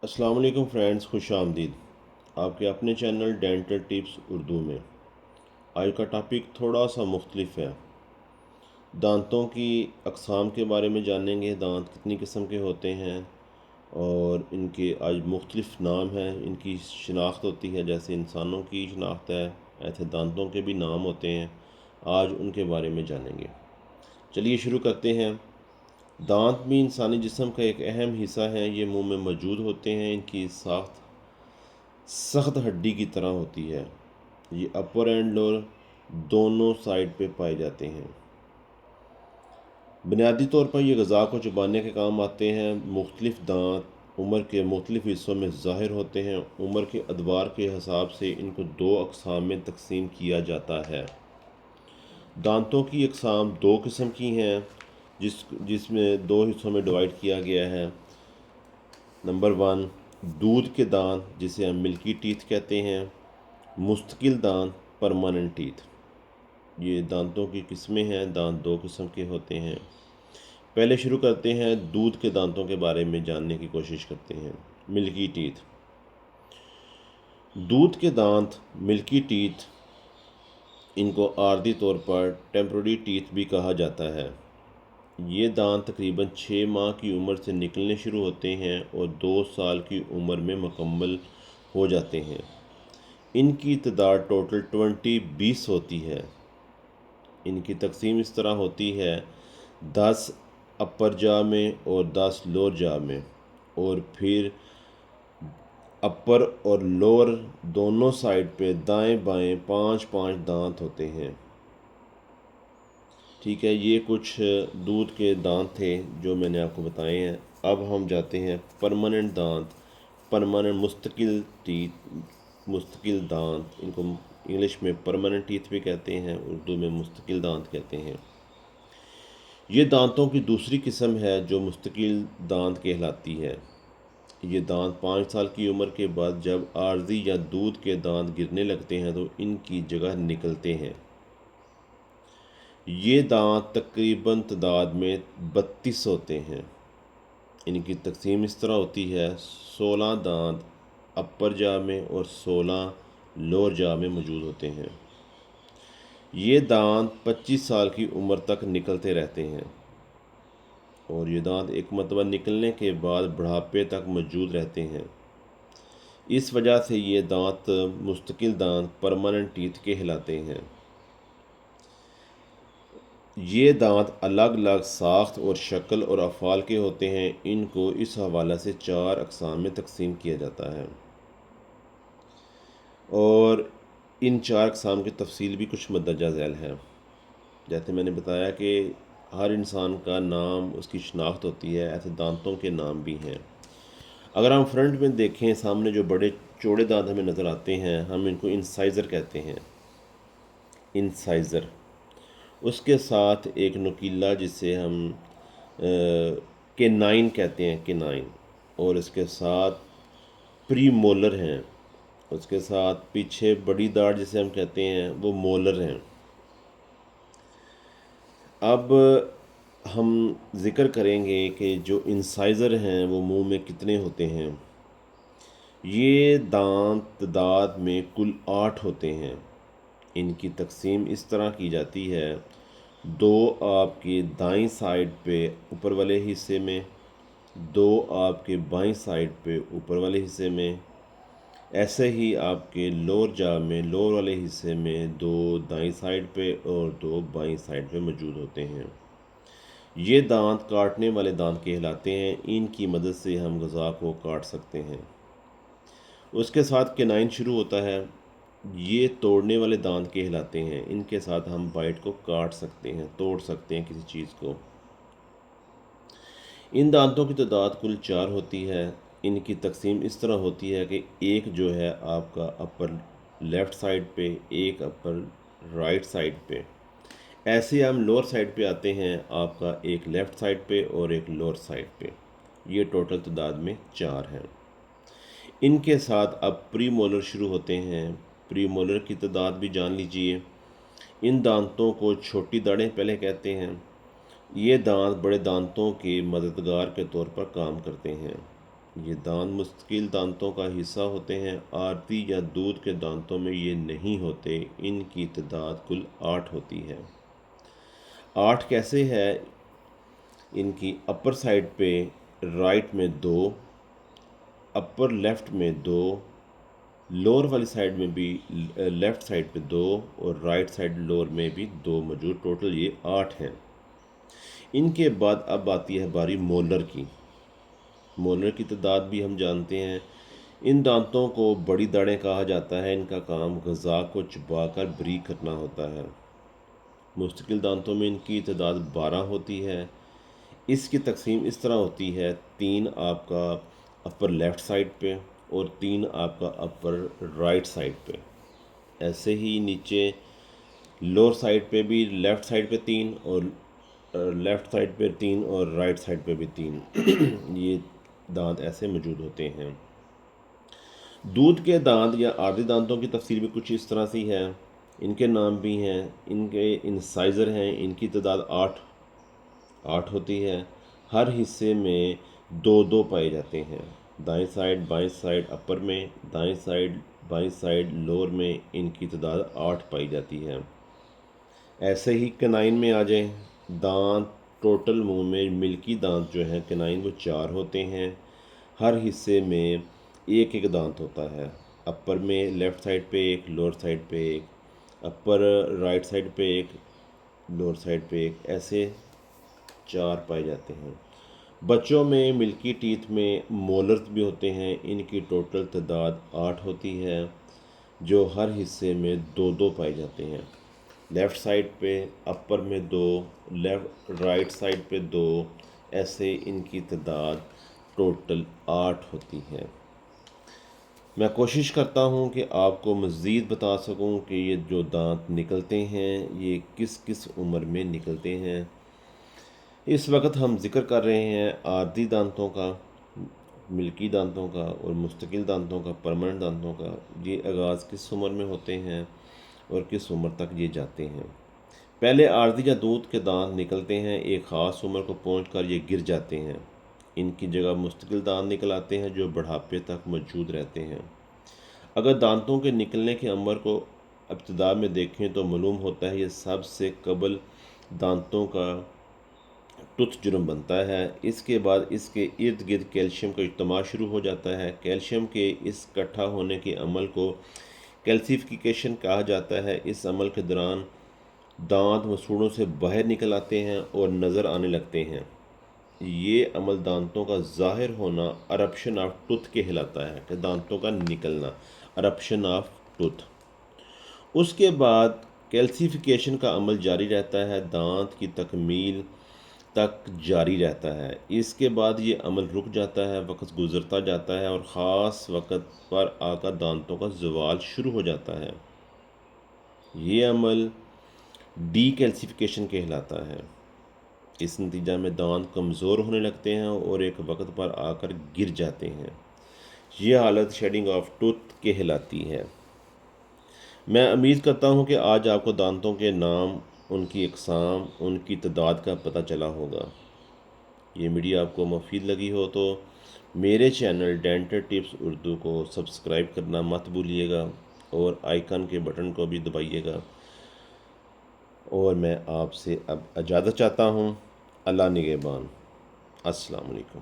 السلام علیکم فرینڈز، خوش آمدید آپ کے اپنے چینل ڈینٹل ٹپس اردو میں۔ آج کا ٹاپک تھوڑا سا مختلف ہے۔ دانتوں کی اقسام کے بارے میں جانیں گے، دانت کتنی قسم کے ہوتے ہیں اور ان کے آج مختلف نام ہیں، ان کی شناخت ہوتی ہے جیسے انسانوں کی شناخت ہے، ایسے دانتوں کے بھی نام ہوتے ہیں۔ آج ان کے بارے میں جانیں گے۔ چلیے شروع کرتے ہیں۔ دانت بھی انسانی جسم کا ایک اہم حصہ ہیں۔ یہ منہ میں موجود ہوتے ہیں۔ ان کی ساخت سخت ہڈی کی طرح ہوتی ہے۔ یہ اپر اینڈ لوور دونوں سائڈ پہ پائے جاتے ہیں۔ بنیادی طور پر یہ غذا کو چبانے کے کام آتے ہیں۔ مختلف دانت عمر کے مختلف حصوں میں ظاہر ہوتے ہیں۔ عمر کے ادوار کے حساب سے ان کو دو اقسام میں تقسیم کیا جاتا ہے۔ دانتوں کی اقسام دو قسم کی ہیں، جس میں دو حصوں میں ڈیوائڈ کیا گیا ہے۔ نمبر 1، دودھ کے دانت جسے ہم ملکی ٹیتھ کہتے ہیں۔ مستقل دانت پرماننٹ ٹیتھ۔ یہ دانتوں کی قسمیں ہیں۔ دانت دو قسم کے ہوتے ہیں۔ پہلے شروع کرتے ہیں، دودھ کے دانتوں کے بارے میں جاننے کی کوشش کرتے ہیں۔ ملکی ٹیتھ۔ دودھ کے دانت ملکی ٹیتھ، ان کو عارضی طور پر ٹیمپرری ٹیتھ بھی کہا جاتا ہے۔ یہ دانت تقریباً 6 ماہ کی عمر سے نکلنے شروع ہوتے ہیں اور 2 سال کی عمر میں مکمل ہو جاتے ہیں۔ ان کی تعداد ٹوٹل 20 ہوتی ہے۔ ان کی تقسیم اس طرح ہوتی ہے: 10 اپر جا میں اور 10 لوور جا میں، اور پھر اپر اور لوور دونوں سائڈ پہ دائیں بائیں 5 دانت ہوتے ہیں۔ ٹھیک ہے، یہ کچھ دودھ کے دانت تھے جو میں نے آپ کو بتائے ہیں۔ اب ہم جاتے ہیں پرماننٹ دانت، پرماننٹ مستقل دانت، ان کو انگلش میں پرماننٹ ٹیتھ بھی کہتے ہیں، اردو میں مستقل دانت کہتے ہیں۔ یہ دانتوں کی دوسری قسم ہے جو مستقل دانت کہلاتی ہے۔ یہ دانت 5 سال کی عمر کے بعد جب عارضی یا دودھ کے دانت گرنے لگتے ہیں تو ان کی جگہ نکلتے ہیں۔ یہ دانت تقریباً تعداد میں 32 ہوتے ہیں۔ ان کی تقسیم اس طرح ہوتی ہے: 16 دانت اپر جا میں اور 16 لوور جا میں موجود ہوتے ہیں۔ یہ دانت 25 سال کی عمر تک نکلتے رہتے ہیں، اور یہ دانت ایک مرتبہ نکلنے کے بعد بڑھاپے تک موجود رہتے ہیں۔ اس وجہ سے یہ دانت مستقل دانت پرماننٹ ٹیتھ کہلاتے ہیں۔ یہ دانت الگ الگ ساخت اور شکل اور افعال کے ہوتے ہیں۔ ان کو اس حوالے سے 4 اقسام میں تقسیم کیا جاتا ہے، اور ان 4 اقسام کی تفصیل بھی کچھ مندرجہ ذیل ہے۔ جیسے میں نے بتایا کہ ہر انسان کا نام، اس کی شناخت ہوتی ہے، ایسے دانتوں کے نام بھی ہیں۔ اگر ہم فرنٹ میں دیکھیں، سامنے جو بڑے چوڑے دانت ہمیں نظر آتے ہیں، ہم ان کو انسائزر کہتے ہیں۔ انسائزر، اس کے ساتھ ایک نوکیلا جسے ہم کینائن کہتے ہیں، کینائن، اور اس کے ساتھ پری مولر ہیں۔ اس کے ساتھ پیچھے بڑی داڑ جسے ہم کہتے ہیں، وہ مولر ہیں۔ اب ہم ذکر کریں گے کہ جو انسائزر ہیں وہ منہ میں کتنے ہوتے ہیں۔ یہ دانت تعداد میں کل 8 ہوتے ہیں۔ ان کی تقسیم اس طرح کی جاتی ہے: 2 آپ کے دائیں سائڈ پہ اوپر والے حصے میں، 2 آپ کے بائیں سائڈ پہ اوپر والے حصے میں، ایسے ہی آپ کے لوور جا میں لوور والے حصے میں 2 دائیں سائڈ پہ اور 2 بائیں سائڈ پہ موجود ہوتے ہیں۔ یہ دانت کاٹنے والے دانت کہلاتے ہیں۔ ان کی مدد سے ہم غذا کو کاٹ سکتے ہیں۔ اس کے ساتھ کینائن شروع ہوتا ہے۔ یہ توڑنے والے دانت کہلاتے ہیں۔ ان کے ساتھ ہم بائٹ کو کاٹ سکتے ہیں، توڑ سکتے ہیں کسی چیز کو۔ ان دانتوں کی تعداد کل 4 ہوتی ہے۔ ان کی تقسیم اس طرح ہوتی ہے کہ ایک جو ہے آپ کا اپر لیفٹ سائڈ پہ، ایک اپر رائٹ سائڈ پہ۔ ایسے ہم لوور سائڈ پہ آتے ہیں، آپ کا ایک لیفٹ سائڈ پہ اور ایک لوور سائڈ پہ۔ یہ ٹوٹل تعداد میں 4 ہیں۔ ان کے ساتھ اب پری مولر شروع ہوتے ہیں۔ پری مولر کی تعداد بھی جان لیجئے۔ ان دانتوں کو چھوٹی داڑیں پہلے کہتے ہیں۔ یہ دانت بڑے دانتوں کے مددگار کے طور پر کام کرتے ہیں۔ یہ دانت مستقل دانتوں کا حصہ ہوتے ہیں، آرتی یا دودھ کے دانتوں میں یہ نہیں ہوتے، ان کی تعداد کل 8 ہوتی ہے۔ 8 کیسے ہے؟ ان کی اپر سائڈ پہ رائٹ میں 2، اپر لیفٹ میں 2، لوور والی سائڈ میں بھی لیفٹ سائڈ پہ 2 اور رائٹ سائڈ لوور میں بھی 2 موجود، ٹوٹل یہ 8 ہیں۔ ان کے بعد اب آتی ہے باری مولر کی۔ مولر کی تعداد بھی ہم جانتے ہیں۔ ان دانتوں کو بڑی داڑیں کہا جاتا ہے، ان کا کام غذا کو چبا کر بریک کرنا ہوتا ہے۔ مستقل دانتوں میں ان کی تعداد 12 ہوتی ہے۔ اس کی تقسیم اس طرح ہوتی ہے، 3 آپ کا اپر لیفٹ سائڈ پہ اور 3 آپ کا اپر رائٹ سائڈ پہ۔ ایسے ہی نیچے لوور سائڈ پہ بھی لیفٹ سائڈ پہ 3 اور لیفٹ سائڈ پہ 3 اور رائٹ سائڈ پہ بھی 3 یہ دانت ایسے موجود ہوتے ہیں۔ دودھ کے دانت یا آرتی دانتوں کی تفصیل بھی کچھ اس طرح سی ہے۔ ان کے نام بھی ہیں، ان کے انسائزر ہیں، ان کی تعداد 8 ہوتی ہے۔ ہر حصے میں 2 پائے جاتے ہیں، دائیں سائڈ بائیں سائڈ اپر میں، دائیں سائڈ بائیں سائڈ لوور میں، ان کی تعداد 8 پائی جاتی ہے۔ ایسے ہی کنائن میں آ جائیں، دانت ٹوٹل منہ میں ملکی دانت جو ہیں کنائن وہ 4 ہوتے ہیں۔ ہر حصے میں ایک دانت ہوتا ہے، اپر میں لیفٹ سائڈ پہ 1، لوور سائڈ پہ 1، اپر رائٹ سائڈ پہ 1، لوور سائڈ پہ 1، ایسے 4 پائے جاتے ہیں۔ بچوں میں ملکی ٹیتھ میں مولرز بھی ہوتے ہیں، ان کی ٹوٹل تعداد 8 ہوتی ہے، جو ہر حصے میں 2 پائے جاتے ہیں۔ لیفٹ سائڈ پہ اپر میں 2، رائٹ سائڈ پہ 2، ایسے ان کی تعداد ٹوٹل 8 ہوتی ہے۔ میں کوشش کرتا ہوں کہ آپ کو مزید بتا سکوں کہ یہ جو دانت نکلتے ہیں یہ کس کس عمر میں نکلتے ہیں۔ اس وقت ہم ذکر کر رہے ہیں آرتی دانتوں کا، ملکی دانتوں کا اور مستقل دانتوں کا، پرماننٹ دانتوں کا۔ یہ آغاز کس عمر میں ہوتے ہیں اور کس عمر تک یہ جاتے ہیں؟ پہلے آرتی یا دودھ کے دانت نکلتے ہیں، ایک خاص عمر کو پہنچ کر یہ گر جاتے ہیں۔ ان کی جگہ مستقل دانت نکل آتے ہیں جو بڑھاپے تک موجود رہتے ہیں۔ اگر دانتوں کے نکلنے کے عمر کو ابتدا میں دیکھیں تو معلوم ہوتا ہے یہ سب سے قبل دانتوں کا ٹوتھ جرم بنتا ہے۔ اس کے بعد اس کے ارد گرد کیلشیم کا اجتماع شروع ہو جاتا ہے۔ کیلشیم کے اس اکٹھا ہونے کے عمل کو کیلسیفیکیشن کہا جاتا ہے۔ اس عمل کے دوران دانت مسوڑوں سے باہر نکل آتے ہیں اور نظر آنے لگتے ہیں۔ یہ عمل دانتوں کا ظاہر ہونا ارپشن آف ٹوتھ کہلاتا ہے، کہ دانتوں کا نکلنا، ارپشن آف ٹوتھ۔ اس کے بعد کیلسیفیکیشن کا عمل جاری رہتا ہے، دانت کی تکمیل تک جاری رہتا ہے۔ اس کے بعد یہ عمل رک جاتا ہے، وقت گزرتا جاتا ہے اور خاص وقت پر آ کر دانتوں کا زوال شروع ہو جاتا ہے۔ یہ عمل ڈی کیلسیفیکیشن کہلاتا ہے۔ اس نتیجہ میں دانت کمزور ہونے لگتے ہیں اور ایک وقت پر آ کر گر جاتے ہیں۔ یہ حالت شیڈنگ آف ٹوتھ کہلاتی ہے۔ میں امید کرتا ہوں کہ آج آپ کو دانتوں کے نام، ان کی اقسام، ان کی تعداد کا پتہ چلا ہوگا۔ یہ ویڈیو آپ کو مفید لگی ہو تو میرے چینل ڈینٹل ٹپس اردو کو سبسکرائب کرنا مت بھولیے گا اور آئیکن کے بٹن کو بھی دبائیے گا۔ اور میں آپ سے اب اجازت چاہتا ہوں۔ اللہ نگہبان۔ السلام علیکم۔